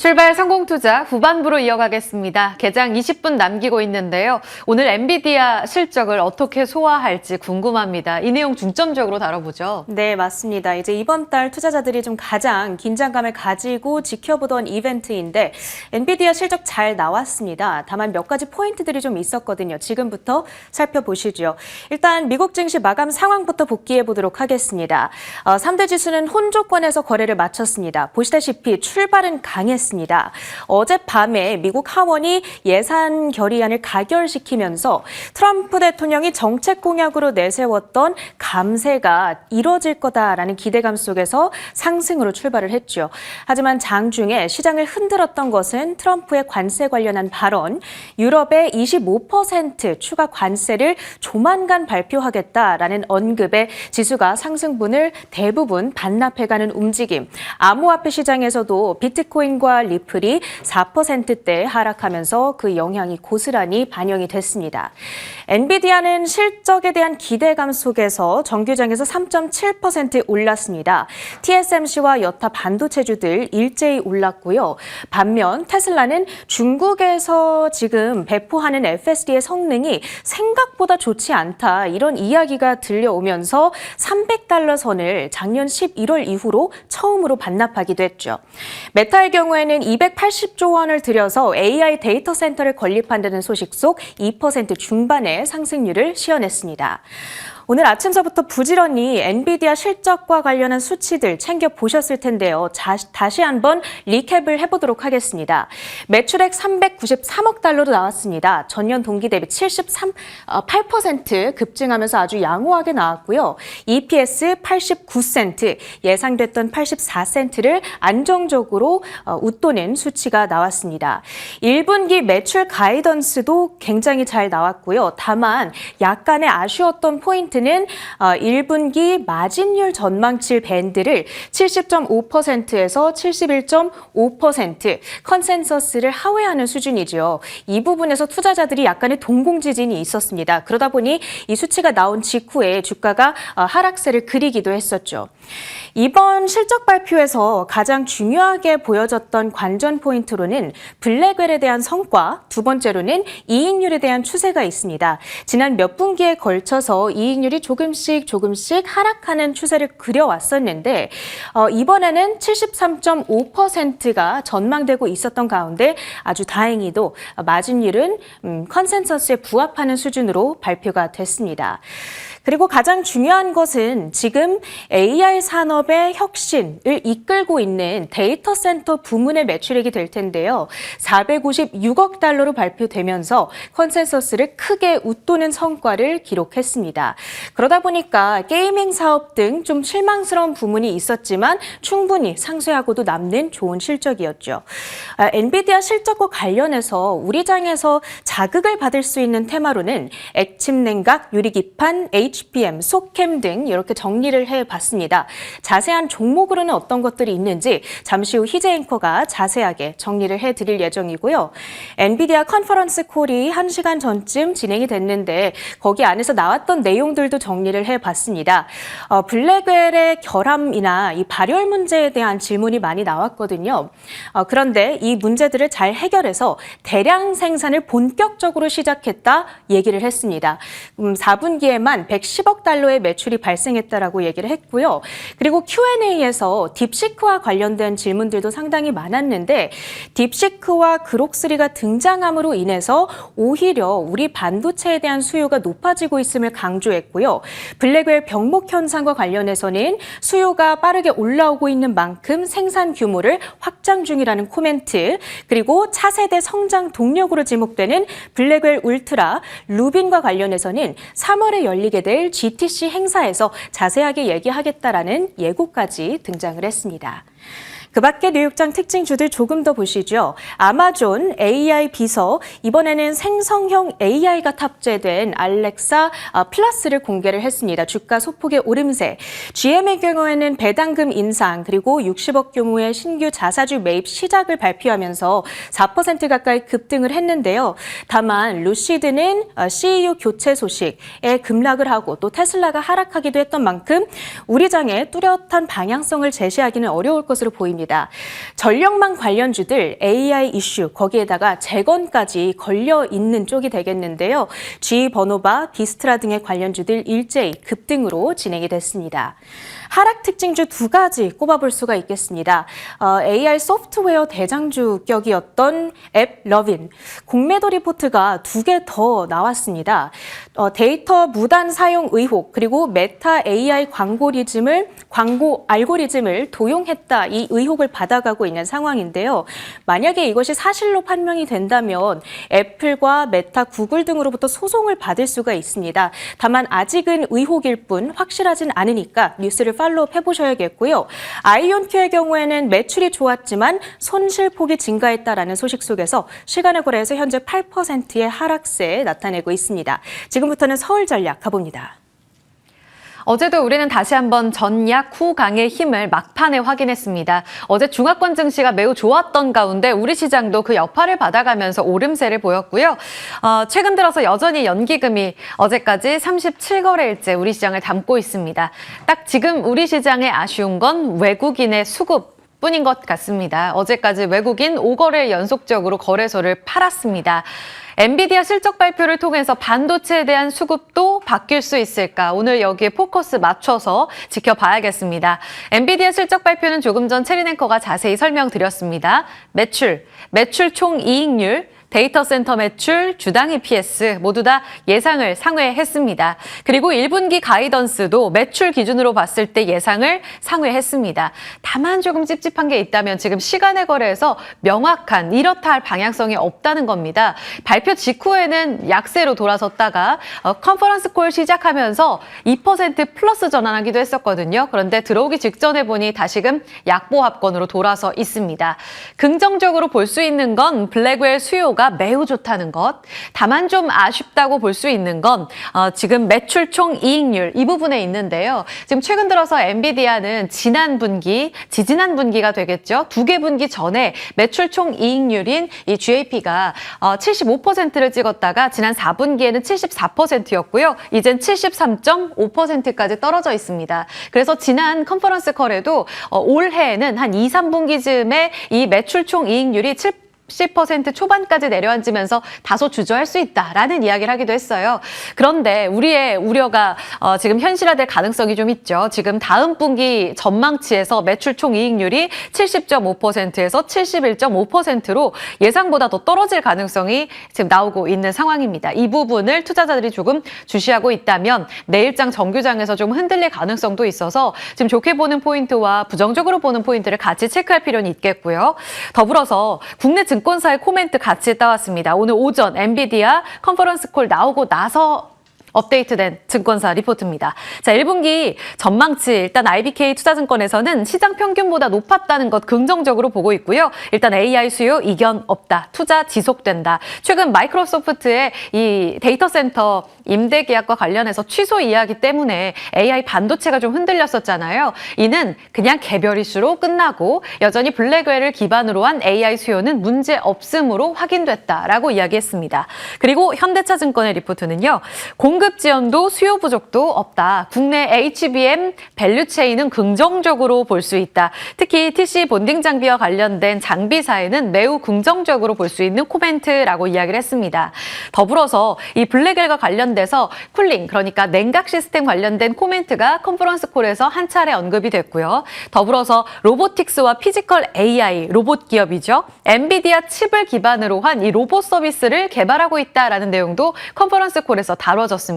출발 성공 투자 후반부로 이어가겠습니다. 개장 20분 남기고 있는데요. 오늘 엔비디아 실적을 어떻게 소화할지 궁금합니다. 이 내용 중점적으로 다뤄보죠. 네, 맞습니다. 이제 이번 달 투자자들이 좀 가장 긴장감을 가지고 지켜보던 이벤트인데 엔비디아 실적 잘 나왔습니다. 다만 몇 가지 포인트들이 좀 있었거든요. 지금부터 살펴보시죠. 일단 미국 증시 마감 상황부터 복귀해 보도록 하겠습니다. 3대 지수는 혼조권에서 거래를 마쳤습니다. 보시다시피 출발은 강했습니다. 어젯밤에 미국 하원이 예산 결의안을 가결시키면서 트럼프 대통령이 정책 공약으로 내세웠던 감세가 이뤄질 거다라는 기대감 속에서 상승으로 출발을 했죠. 하지만 장중에 시장을 흔들었던 것은 트럼프의 관세 관련한 발언, 유럽의 25% 추가 관세를 조만간 발표하겠다라는 언급에 지수가 상승분을 대부분 반납해가는 움직임, 암호화폐 시장에서도 비트코인과 리플이 4%대 하락하면서 그 영향이 고스란히 반영이 됐습니다. 엔비디아는 실적에 대한 기대감 속에서 정규장에서 3.7% 올랐습니다. TSMC와 여타 반도체주들 일제히 올랐고요. 반면 테슬라는 중국에서 지금 배포하는 FSD의 성능이 생각보다 좋지 않다, 이런 이야기가 들려오면서 $300 선을 작년 11월 이후로 처음으로 반납하기도 했죠. 메타의 경우에는 280조 원을 들여서 AI 데이터 센터를 건립한다는 소식 속 2% 중반의 상승률을 시현했습니다. 오늘 아침서부터 부지런히 엔비디아 실적과 관련한 수치들 챙겨보셨을 텐데요. 다시 한번 리캡을 해보도록 하겠습니다. 매출액 393억 달러로 나왔습니다. 전년 동기 대비 8% 급증하면서 아주 양호하게 나왔고요. EPS 89센트, 예상됐던 84센트를 안정적으로 웃도는 수치가 나왔습니다. 1분기 매출 가이던스도 굉장히 잘 나왔고요. 다만 약간의 아쉬웠던 포인트 는 1분기 마진율 전망치 밴드를 70.5%에서 71.5% 컨센서스를 하회하는 수준이죠. 이 부분에서 투자자들이 약간의 동공지진이 있었습니다. 그러다 보니 이 수치가 나온 직후에 주가가 하락세를 그리기도 했었죠. 이번 실적 발표에서 가장 중요하게 보여졌던 관전 포인트로는 블랙웰에 대한 성과, 두 번째로는 이익률에 대한 추세가 있습니다. 지난 몇 분기에 걸쳐서 이익률이 조금씩 하락하는 추세를 그려왔었는데 이번에는 73.5%가 전망되고 있었던 가운데 아주 다행히도 마진율은 컨센서스에 부합하는 수준으로 발표가 됐습니다. 그리고 가장 중요한 것은 지금 AI 산업의 혁신을 이끌고 있는 데이터 센터 부문의 매출액이 될 텐데요. 456억 달러로 발표되면서 컨센서스를 크게 웃도는 성과를 기록했습니다. 그러다 보니까 게이밍 사업 등 좀 실망스러운 부문이 있었지만 충분히 상쇄하고도 남는 좋은 실적이었죠. 엔비디아 실적과 관련해서 우리 장에서 자극을 받을 수 있는 테마로는 액침 냉각, 유리기판, HBM, 소캠 등 이렇게 정리를 해봤습니다. 자세한 종목으로는 어떤 것들이 있는지 잠시 후 희재 앵커가 자세하게 정리를 해드릴 예정이고요. 엔비디아 컨퍼런스 콜이 1시간 전쯤 진행이 됐는데 거기 안에서 나왔던 내용들도 정리를 해봤습니다. 블랙웰의 결함이나 이 발열 문제에 대한 질문이 많이 나왔거든요. 그런데 이 문제들을 잘 해결해서 대량 생산을 본격적으로 시작했다 얘기를 했습니다. 4분기에만 110억 달러의 매출이 발생했다라고 얘기를 했고요. 그리고 Q&A에서 딥시크와 관련된 질문들도 상당히 많았는데 딥시크와 그록3가 등장함으로 인해서 오히려 우리 반도체에 대한 수요가 높아지고 있음을 강조했고요. 블랙웰 병목 현상과 관련해서는 수요가 빠르게 올라오고 있는 만큼 생산 규모를 확장 중이라는 코멘트, 그리고 차세대 성장 동력으로 지목되는 블랙웰 울트라, 루빈과 관련해서는 3월에 열리게 될 GTC 행사에서 자세하게 얘기하겠다라는 예고까지 등장을 했습니다. 그 밖에 뉴욕장 특징주들 조금 더 보시죠. 아마존 AI 비서, 이번에는 생성형 AI가 탑재된 알렉사 플러스를 공개를 했습니다. 주가 소폭의 오름세. GM의 경우에는 배당금 인상, 그리고 60억 규모의 신규 자사주 매입 시작을 발표하면서 4% 가까이 급등을 했는데요. 다만 루시드는 CEO 교체 소식에 급락을 하고 또 테슬라가 하락하기도 했던 만큼 우리 장에 뚜렷한 방향성을 제시하기는 어려울 것으로 보입니다. 있습니다. 전력망 관련주들 AI 이슈 거기에다가 재건까지 걸려 있는 쪽이 되겠는데요. G 버노바, 비스트라 등의 관련주들 일제히 급등으로 진행이 됐습니다. 하락 특징주 두 가지 꼽아볼 수가 있겠습니다. AI 소프트웨어 대장주격이었던 앱 러빈, 공매도 리포트가 두 개 더 나왔습니다. 데이터 무단 사용 의혹 그리고 메타 AI 광고 알고리즘을 도용했다 이 의혹을 받아가고 있는 상황인데요. 만약에 이것이 사실로 판명이 된다면 애플과 메타, 구글 등으로부터 소송을 받을 수가 있습니다. 다만 아직은 의혹일 뿐 확실하진 않으니까 뉴스를 팔로우해 보셔야겠고요. 아이온큐의 경우에는 매출이 좋았지만 손실폭이 증가했다라는 소식 속에서 시간의 거래에서 현재 8%의 하락세 나타내고 있습니다. 지금부터는 서울전략 가봅니다. 어제도 우리는 다시 한번 전약 후강의 힘을 막판에 확인했습니다. 어제 중화권 증시가 매우 좋았던 가운데 우리 시장도 그 여파를 받아가면서 오름세를 보였고요. 최근 들어서 여전히 연기금이 어제까지 37거래일째 우리 시장을 담고 있습니다. 딱 지금 우리 시장에 아쉬운 건 외국인의 수급 뿐인 것 같습니다. 어제까지 외국인 5거래 연속적으로 거래소를 팔았습니다. 엔비디아 실적 발표를 통해서 반도체에 대한 수급도 바뀔 수 있을까? 오늘 여기에 포커스 맞춰서 지켜봐야겠습니다. 엔비디아 실적 발표는 조금 전 체리냉커가 자세히 설명드렸습니다. 매출 총 이익률, 데이터 센터 매출, 주당 EPS 모두 다 예상을 상회했습니다. 그리고 1분기 가이던스도 매출 기준으로 봤을 때 예상을 상회했습니다. 다만 조금 찝찝한 게 있다면 지금 시간의 거래에서 명확한 이렇다 할 방향성이 없다는 겁니다. 발표 직후에는 약세로 돌아섰다가 컨퍼런스 콜 시작하면서 2% 플러스 전환하기도 했었거든요. 그런데 들어오기 직전에 보니 다시금 약보합권으로 돌아서 있습니다. 긍정적으로 볼 수 있는 건 블랙웰 수요가 매우 좋다는 것. 다만 좀 아쉽다고 볼 수 있는 건 지금 매출 총 이익률 이 부분에 있는데요. 지금 최근 들어서 엔비디아는 지난 분기, 지지난 분기가 되겠죠. 두 개 분기 전에 매출 총 이익률인 이 GAP가 75%를 찍었다가 지난 4분기에는 74%였고요. 이젠 73.5%까지 떨어져 있습니다. 그래서 지난 컨퍼런스 콜에도 올해에는 한 2, 3분기쯤에 이 매출 총 이익률이 10% 초반까지 내려앉으면서 다소 주저할 수 있다라는 이야기를 하기도 했어요. 그런데 우리의 우려가 지금 현실화될 가능성이 좀 있죠. 지금 다음 분기 전망치에서 매출 총 이익률이 70.5%에서 71.5%로 예상보다 더 떨어질 가능성이 지금 나오고 있는 상황입니다. 이 부분을 투자자들이 조금 주시하고 있다면 내일장 정규장에서 좀 흔들릴 가능성도 있어서 지금 좋게 보는 포인트와 부정적으로 보는 포인트를 같이 체크할 필요는 있겠고요. 더불어서 국내 증권사의 코멘트 같이 따왔습니다. 오늘 오전 엔비디아 컨퍼런스 콜 나오고 나서 업데이트된 증권사 리포트입니다. 자, 1분기 전망치 일단 IBK 투자증권에서는 시장 평균보다 높았다는 것 긍정적으로 보고 있고요. 일단 AI 수요 이견 없다. 투자 지속된다. 최근 마이크로소프트의 이 데이터 센터 임대 계약과 관련해서 취소 이야기 때문에 AI 반도체가 좀 흔들렸었잖아요. 이는 그냥 개별 이슈로 끝나고 여전히 블랙웰을 기반으로 한 AI 수요는 문제 없음으로 확인됐다라고 이야기했습니다. 그리고 현대차증권의 리포트는요. 공급 지연도 수요 부족도 없다. 국내 HBM 밸류체인은 긍정적으로 볼 수 있다. 특히 TC 본딩 장비와 관련된 장비사에는 매우 긍정적으로 볼 수 있는 코멘트라고 이야기를 했습니다. 더불어서 이 블랙웰과 관련돼서 쿨링, 그러니까 냉각 시스템 관련된 코멘트가 컨퍼런스 콜에서 한 차례 언급이 됐고요. 더불어서 로보틱스와 피지컬 AI, 로봇 기업이죠. 엔비디아 칩을 기반으로 한 이 로봇 서비스를 개발하고 있다라는 내용도 컨퍼런스 콜에서 다뤄졌습니다.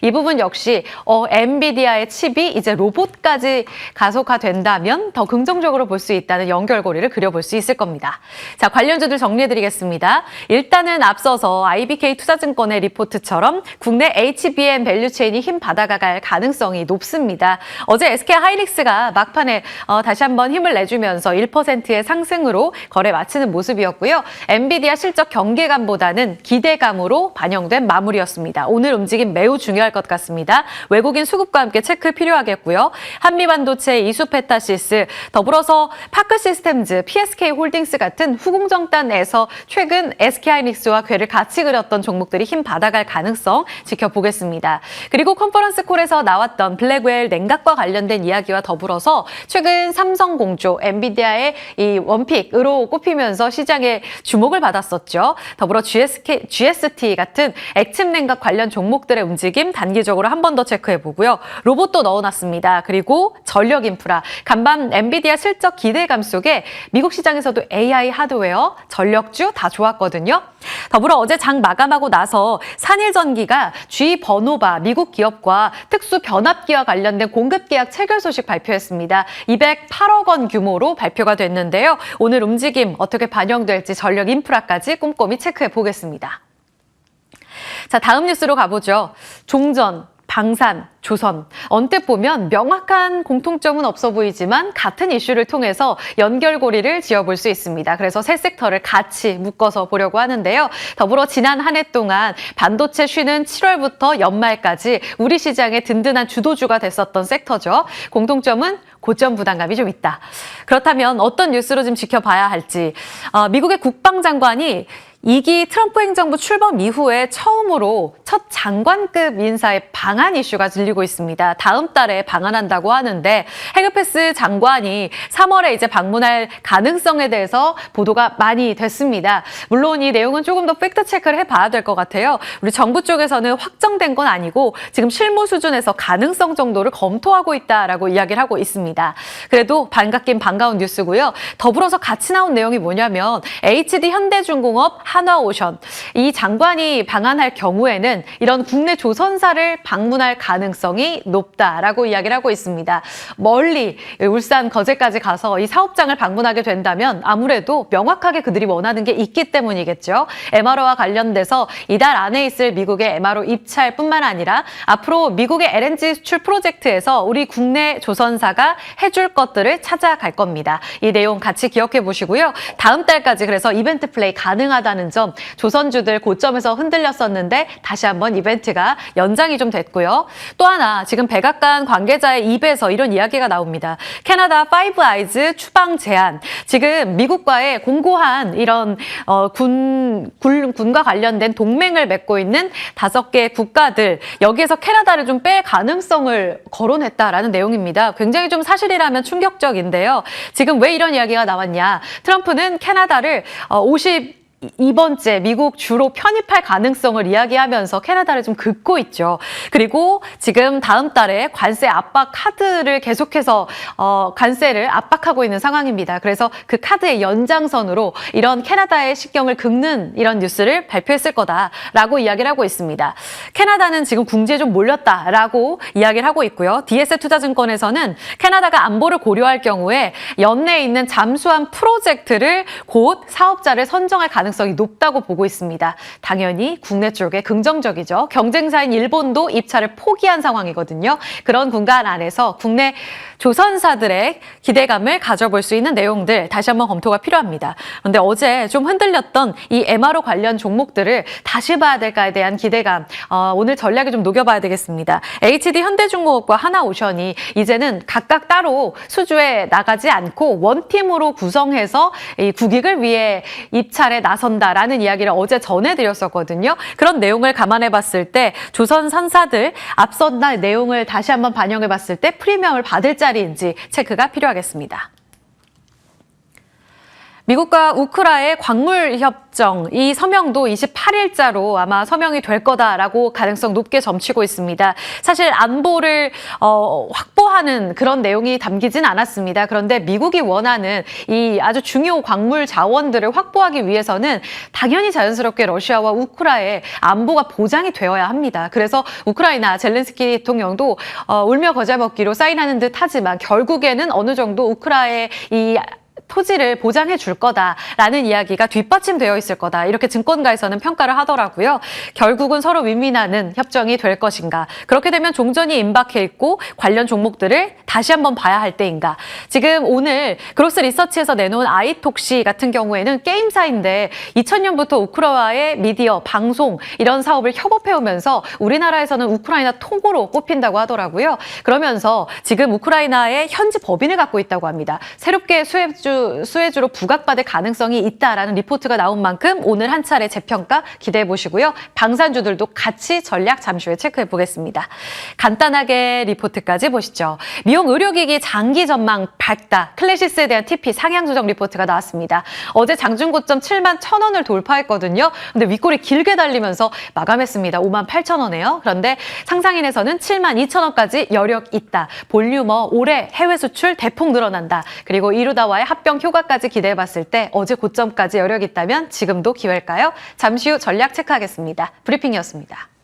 이 부분 역시 엔비디아의 칩이 이제 로봇까지 가속화된다면 더 긍정적으로 볼 수 있다는 연결고리를 그려볼 수 있을 겁니다. 자, 관련주들 정리해드리겠습니다. 일단은 앞서서 IBK 투자증권의 리포트처럼 국내 HBM 밸류체인이 힘 받아갈 가능성이 높습니다. 어제 SK하이닉스가 막판에 다시 한번 힘을 내주면서 1%의 상승으로 거래 마치는 모습이었고요. 엔비디아 실적 경계감보다는 기대감으로 반영된 마무리였습니다. 오늘 움직임 매우 중요할 것 같습니다. 외국인 수급과 함께 체크 필요하겠고요. 한미반도체, 이수페타시스, 더불어서 파크시스템즈, PSK홀딩스 같은 후공정단에서 최근 SK하이닉스와 궤를 같이 그렸던 종목들이 힘 받아갈 가능성 지켜보겠습니다. 그리고 컨퍼런스 콜에서 나왔던 블랙웰 냉각과 관련된 이야기와 더불어서 최근 삼성공조, 엔비디아의 이 원픽으로 꼽히면서 시장에 주목을 받았었죠. 더불어 GST 같은 액침 냉각 관련 종목들의 움직임 단기적으로 한 번 더 체크해보고요. 로봇도 넣어놨습니다. 그리고 전력 인프라, 간밤 엔비디아 실적 기대감 속에 미국 시장에서도 AI 하드웨어, 전력주 다 좋았거든요. 더불어 어제 장 마감하고 나서 산일전기가 G 버노바 미국 기업과 특수 변압기와 관련된 공급 계약 체결 소식 발표했습니다. 208억 원 규모로 발표가 됐는데요. 오늘 움직임 어떻게 반영될지 전력 인프라까지 꼼꼼히 체크해 보겠습니다. 자, 다음 뉴스로 가보죠. 종전, 방산, 조선. 언뜻 보면 명확한 공통점은 없어 보이지만 같은 이슈를 통해서 연결고리를 지어볼 수 있습니다. 그래서 세 섹터를 같이 묶어서 보려고 하는데요. 더불어 지난 한 해 동안 반도체 쉬는 7월부터 연말까지 우리 시장의 든든한 주도주가 됐었던 섹터죠. 공통점은 고점 부담감이 좀 있다. 그렇다면 어떤 뉴스로 좀 지켜봐야 할지. 미국의 국방장관이 2기 트럼프 행정부 출범 이후에 처음으로 첫 장관급 인사의 방한 이슈가 들리고 있습니다. 다음 달에 방한한다고 하는데 헤그페스 장관이 3월에 이제 방문할 가능성에 대해서 보도가 많이 됐습니다. 물론 이 내용은 조금 더 팩트 체크를 해봐야 될 것 같아요. 우리 정부 쪽에서는 확정된 건 아니고 지금 실무 수준에서 가능성 정도를 검토하고 있다라고 이야기를 하고 있습니다. 그래도 반갑긴 반가운 뉴스고요. 더불어서 같이 나온 내용이 뭐냐면 HD 현대중공업, 한화오션, 이 장관이 방한할 경우에는 이런 국내 조선사를 방문할 가능성이 높다라고 이야기를 하고 있습니다. 멀리 울산, 거제까지 가서 이 사업장을 방문하게 된다면 아무래도 명확하게 그들이 원하는 게 있기 때문이겠죠. MRO와 관련돼서 이달 안에 있을 미국의 MRO 입찰뿐만 아니라 앞으로 미국의 LNG 수출 프로젝트에서 우리 국내 조선사가 해줄 것들을 찾아갈 겁니다. 이 내용 같이 기억해 보시고요. 다음 달까지 그래서 이벤트 플레이 가능하다는 점, 조선주들 고점에서 흔들렸었는데 다시 한번 이벤트가 연장이 좀 됐고요. 또 하나 지금 백악관 관계자의 입에서 이런 이야기가 나옵니다. 캐나다 파이브 아이즈 추방 제한. 지금 미국과의 공고한 이런 군과 관련된 동맹을 맺고 있는 5개 국가들, 여기에서 캐나다를 좀 뺄 가능성을 거론했다라는 내용입니다. 굉장히 좀 사실이라면 충격적인데요. 지금 왜 이런 이야기가 나왔냐. 트럼프는 캐나다를 52번째 미국 주로 편입할 가능성을 이야기하면서 캐나다를 좀 긋고 있죠. 그리고 지금 다음 달에 관세 압박 카드를 계속해서 관세를 압박하고 있는 상황입니다. 그래서 그 카드의 연장선으로 이런 캐나다의 식경을 긁는 이런 뉴스를 발표했을 거다라고 이야기를 하고 있습니다. 캐나다는 지금 궁지에 좀 몰렸다라고 이야기를 하고 있고요. DS투자증권에서는 캐나다가 안보를 고려할 경우에 연내에 있는 잠수함 프로젝트를 곧 사업자를 선정할 가능성이 높다고 보고 있습니다. 당연히 국내 쪽에 긍정적이죠. 경쟁사인 일본도 입찰을 포기한 상황이거든요. 그런 공간 안에서 국내 조선사들의 기대감을 가져볼 수 있는 내용들 다시 한번 검토가 필요합니다. 그런데 어제 좀 흔들렸던 이 MRO 관련 종목들을 다시 봐야 될까에 대한 기대감, 오늘 전략에 좀 녹여봐야 되겠습니다. HD 현대중공업과 하나오션이 이제는 각각 따로 수주에 나가지 않고 원팀으로 구성해서 이 국익을 위해 입찰에 나선다라는 이야기를 어제 전해드렸었거든요. 그런 내용을 감안해봤을 때 조선 산사들 앞선 날 내용을 다시 한번 반영해봤을 때 프리미엄을 받을 자리인지 체크가 필요하겠습니다. 미국과 우크라의 광물 협정, 이 서명도 28일자로 아마 서명이 될 거다라고 가능성 높게 점치고 있습니다. 사실 안보를 확보하는 그런 내용이 담기진 않았습니다. 그런데 미국이 원하는 이 아주 중요 광물 자원들을 확보하기 위해서는 당연히 자연스럽게 러시아와 우크라의 안보가 보장이 되어야 합니다. 그래서 우크라이나 젤렌스키 대통령도 울며 겨자 먹기로 사인하는 듯 하지만 결국에는 어느 정도 우크라의 이 토지를 보장해 줄 거다라는 이야기가 뒷받침되어 있을 거다. 이렇게 증권가에서는 평가를 하더라고요. 결국은 서로 윈윈하는 협정이 될 것인가. 그렇게 되면 종전이 임박해 있고 관련 종목들을 다시 한번 봐야 할 때인가. 지금 오늘 그로스 리서치에서 내놓은 아이톡시 같은 경우에는 게임사인데 2000년부터 우크라이나의 미디어, 방송 이런 사업을 협업해오면서 우리나라에서는 우크라이나 통으로 꼽힌다고 하더라고요. 그러면서 지금 우크라이나의 현지 법인을 갖고 있다고 합니다. 새롭게 수혜주로 부각받을 가능성이 있다라는 리포트가 나온 만큼 오늘 한 차례 재평가 기대해 보시고요. 방산주들도 같이 전략 잠시 후에 체크해 보겠습니다. 간단하게 리포트까지 보시죠. 미용 의료기기 장기 전망 밝다. 클래시스에 대한 TP 상향 조정 리포트가 나왔습니다. 어제 장중 고점 71,000원을 돌파했거든요. 근데 윗골이 길게 달리면서 마감했습니다. 58,000원이에요. 그런데 상상인에서는 72,000원까지 여력 있다. 볼륨어 올해 해외 수출 대폭 늘어난다. 그리고 이루다와의 합병 효과까지 기대해봤을 때 어제 고점까지 여력 있다면 지금도 기회일까요? 잠시 후 전략 체크하겠습니다. 브리핑이었습니다.